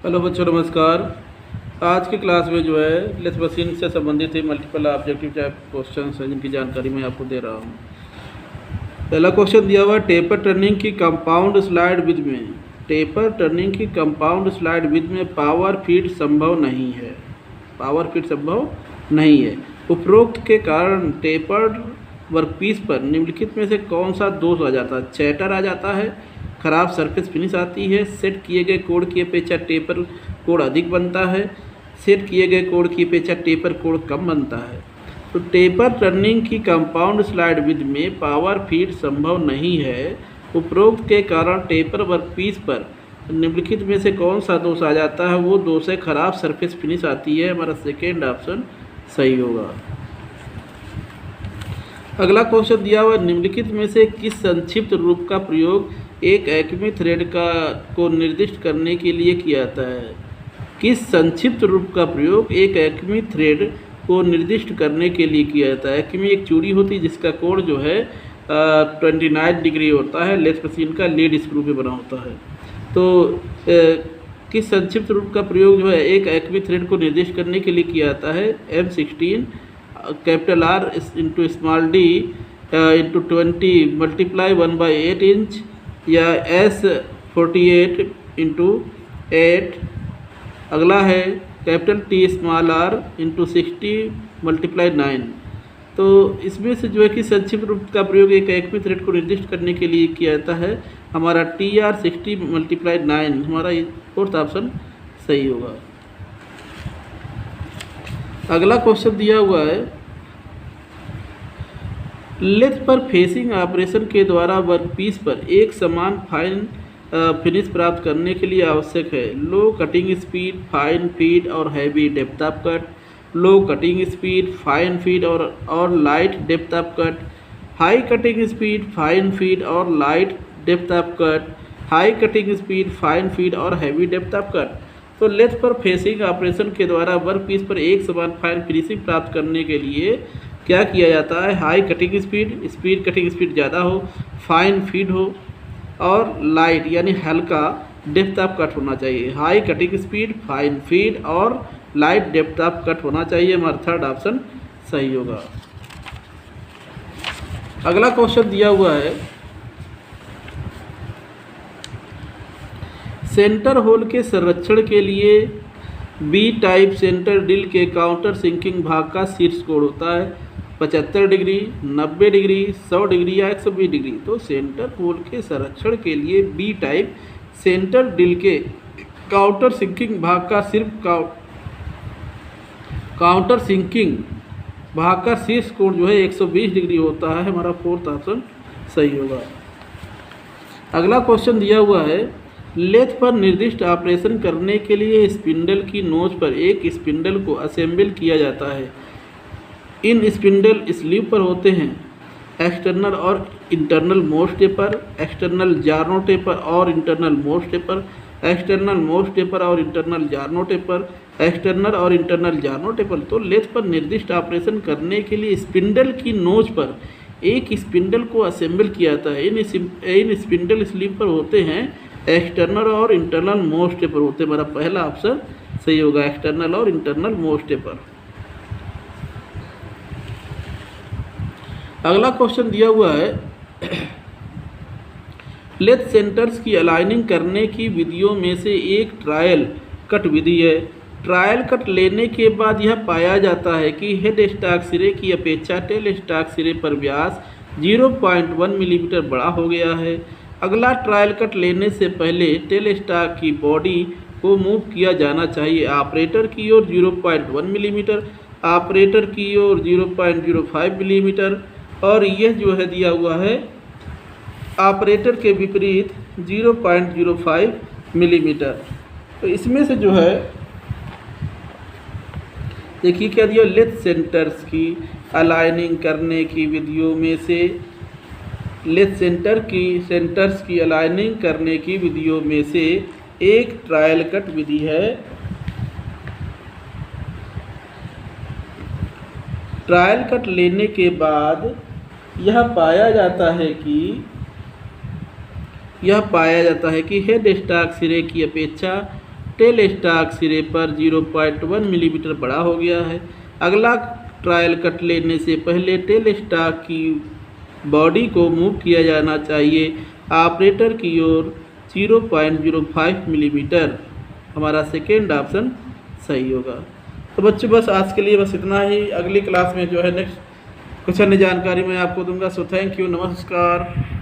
Hello बच्चों, नमस्कार। आज की क्लास में जो है लेथ मशीन से संबंधित ही मल्टीपल ऑब्जेक्टिव टाइप क्वेश्चन है जिनकी जानकारी मैं आपको दे रहा हूँ। पहला क्वेश्चन दिया हुआ है, टेपर टर्निंग की कंपाउंड स्लाइड विद में पावर फीड संभव नहीं है। उपरोक्त के कारण टेपर्ड वर्कपीस पर निम्नलिखित में से कौन सा दोष आ जाता है? चैटर आ जाता है, खराब सरफेस फिनिश आती है, सेट किए गए कोड की अपेक्षा टेपर कोड अधिक बनता है, सेट किए गए कोड की अपेक्षा टेपर कोड कम बनता है। तो टेपर टर्निंग की कंपाउंड स्लाइड विद में पावर फीड संभव नहीं है। उपरोक्त के कारण टेपर वर्कपीस पर निम्नलिखित में से कौन सा दोष आ जाता है? वो दोष है खराब सरफेस फिनिश आती है। हमारा सेकेंड ऑप्शन सही होगा। अगला क्वेश्चन दिया हुआ, निम्नलिखित में से किस संक्षिप्त रूप का प्रयोग एक एक्मे थ्रेड को निर्दिष्ट करने के लिए किया जाता है? किस संक्षिप्त रूप का प्रयोग एक एक्मे थ्रेड को निर्दिष्ट करने के लिए किया जाता है? एक्मे एक चूड़ी होती है जिसका कोण जो है 29 डिग्री होता है, लेथ मशीन का लीड स्क्रू पे बना होता है। तो किस संक्षिप्त रूप का प्रयोग जो है एक एक्मे थ्रेड को निर्दिष्ट करने के लिए किया जाता है? M16 capital R into small d into 20 multiply 1/8 inch या S48 इंटू 8। अगला है capital T small r into 60 multiply 9। तो इसमें से जो है कि संक्षिप्त रूप का प्रयोग एक एक्मे थ्रेड को निर्दिष्ट करने के लिए किया जाता है। हमारा TR 60 मल्टीप्लाई 9 हमारा फोर्थ ऑप्शन सही होगा। अगला क्वेश्चन दिया हुआ है, लेथ पर फेसिंग ऑपरेशन के द्वारा वर्कपीस पर एक समान फाइन फिनिश प्राप्त करने के लिए आवश्यक है low cutting speed, fine feed और heavy depth of cut, low cutting speed, fine feed और light depth of cut, high cutting speed, fine feed और light depth of cut, high cutting speed, fine feed और heavy depth of cut. तो lathe पर facing operation के द्वारा workpiece पर एक समान फाइन फिनिशिंग प्राप्त करने के लिए क्या किया जाता है? High cutting speed cutting speed ज़्यादा हो, फाइन फीड हो और लाइट यानी हल्का डेप्थ ऑफ कट होना चाहिए। High cutting speed, fine feed और लाइट डेप्थ ऑफ कट होना चाहिए। हमारा थर्ड ऑप्शन सही होगा। अगला क्वेश्चन दिया हुआ है, सेंटर होल के संरक्षण के लिए बी टाइप सेंटर ड्रिल के काउंटर सिंकिंग भाग का शीर्ष कोण होता है 75 डिग्री, 90 डिग्री, 100 डिग्री या 120 डिग्री। तो सेंटर होल के संरक्षण के लिए बी टाइप सेंटर ड्रिल के काउंटर सिंकिंग भाग का काउंटर सिंकिंग भाग का शीर्ष कोण जो है 120 डिग्री होता है। हमारा फोर्थ ऑप्शन सही होगा। अगला क्वेश्चन दिया हुआ है, लेथ पर निर्दिष्ट ऑपरेशन करने के लिए स्पिंडल की नोच पर एक स्पिंडल को असेंबल किया जाता है। इन स्पिंडल स्लीव पर होते हैं एक्सटर्नल और इंटरनल मोस्ट टेपर, एक्सटर्नल जार्नो टेपर और इंटरनल मोस्ट टेपर, एक्सटर्नल मोस्ट टेपर और इंटरनल जार्नो टेपर, एक्सटर्नल और इंटरनल जार्नो टेपर। तो लेथ पर निर्दिष्ट ऑपरेशन करने के लिए स्पिंडल की नोच पर एक स्पिंडल को असेंबल किया जाता है। इन स्पिंडल स्लीव पर होते हैं एक्सटर्नल और इंटरनल मोस्ट टेपर होते हैं। हमारा पहला ऑप्शन सही होगा, एक्सटर्नल और इंटरनल मोस्ट टेपर। अगला क्वेश्चन दिया हुआ है, लेथ सेंटर्स की अलाइनिंग करने की विधियों में से एक ट्रायल कट विधि है। ट्रायल कट लेने के बाद यह पाया जाता है कि हेड स्टॉक सिरे की अपेक्षा टेल स्टॉक सिरे पर व्यास 0.1 मिलीमीटर बड़ा हो गया है। अगला ट्रायल कट लेने से पहले टेल स्टॉक की बॉडी को मूव किया जाना चाहिए। ऑपरेटर की ओर 0.1 मिलीमीटर, ऑपरेटर की ओर 0.05 मिलीमीटर और यह जो है दिया हुआ है ऑपरेटर के विपरीत 0.05 मिलीमीटर। तो इसमें से जो है देखिए क्या दिया, लेथ सेंटर्स की अलाइनिंग करने की विधियों में से लेथ सेंटर्स की अलाइनिंग करने की विधियों में से एक ट्रायल कट विधि है। ट्रायल कट लेने के बाद यह पाया जाता है कि हेड स्टॉक सिरे की अपेक्षा टेल स्टॉक सिरे पर 0.1 मिलीमीटर बड़ा हो गया है। अगला ट्रायल कट लेने से पहले टेल स्टॉक की बॉडी को मूव किया जाना चाहिए ऑपरेटर की ओर 0.05 मिलीमीटर। हमारा सेकेंड ऑप्शन सही होगा। तो बच्चों बस आज के लिए बस इतना ही। अगली क्लास में जो है नेक्स्ट कुछ अन्य जानकारी मैं आपको दूंगा। सो थैंक यू, नमस्कार।